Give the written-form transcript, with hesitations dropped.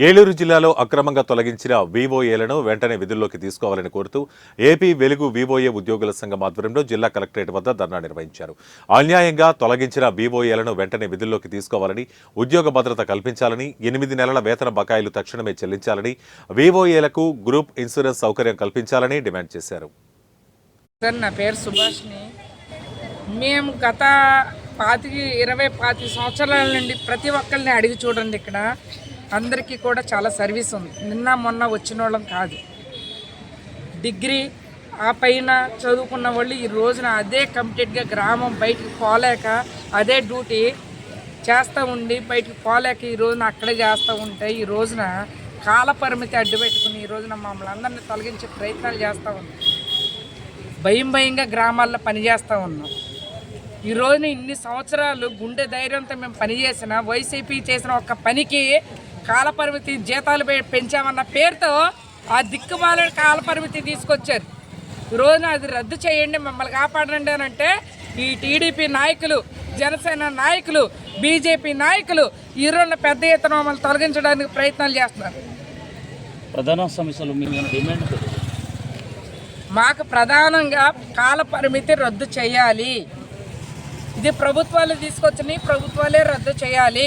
ఏలూరు జిల్లాలో అక్రమంగా తొలగించిన వీవోఏలను వెంటనే విధుల్లోకి తీసుకోవాలని కోరుతూ ఏపీ వెలుగు వీవోఏ ఉద్యోగుల సంఘం ఆధ్వర్యంలో జిల్లా కలెక్టరేట్ వద్ద ధర్నా నిర్వహించారు. అన్యాయంగా తొలగించిన వీవోఏలను వెంటనే విధుల్లోకి తీసుకోవాలని, ఉద్యోగ భద్రత కల్పించాలని, 8 నెలల వేతన బకాయిలు తక్షణమే చెల్లించాలని, వీవోఏలకు గ్రూప్ ఇన్సూరెన్స్ సౌకర్యం కల్పించాలని డిమాండ్ చేశారు. నా పేరు సుభాష్ని. మేము గత 25 సంవత్సరాల నుండి ప్రతి ఒక్కరిని అడిగి చూడండి, ఇక్కడ అందరికీ కూడా చాలా సర్వీస్ ఉంది. నిన్న మొన్న వచ్చిన వాళ్ళం కాదు. డిగ్రీ ఆ పైన చదువుకున్న వాళ్ళు ఈ రోజున అదే కంప్లీట్గా గ్రామం బయటికి పోలేక అదే డ్యూటీ చేస్తూ ఉండి బయటికి పోలేక ఈ రోజున అక్కడే చేస్తూ ఉంటే ఈ రోజున కాల పరిమితి అడ్డు పెట్టుకుని ఈ రోజున మమ్మల్ని అందరినీ తొలగించే ప్రయత్నాలు చేస్తూ ఉన్నాం. భయంగా గ్రామాల్లో పనిచేస్తూ ఉన్నాం. ఈ రోజున ఇన్ని సంవత్సరాలు గుండె ధైర్యంతో మేము పనిచేసిన వైసీపీ చేసిన ఒక్క పనికి కాలపరిమితి జీతాలు పెంచామన్న పేరుతో ఆ దిక్కుమాల కాలపరిమితి తీసుకొచ్చారు. ఈ రోజున అది రద్దు చేయండి, మమ్మల్ని కాపాడండి అని అంటే ఈ టీడీపీ నాయకులు, జనసేన నాయకులు, బీజేపీ నాయకులు ఈ రోజున పెద్ద ఎత్తున మమ్మల్ని తొలగించడానికి ప్రయత్నాలు చేస్తున్నారు. ప్రధాన సమస్యలు డిమాండ్ మాకు ప్రధానంగా కాల పరిమితి రద్దు చేయాలి. ఇది ప్రభుత్వాలు తీసుకొచ్చిన ప్రభుత్వాలే రద్దు చేయాలి.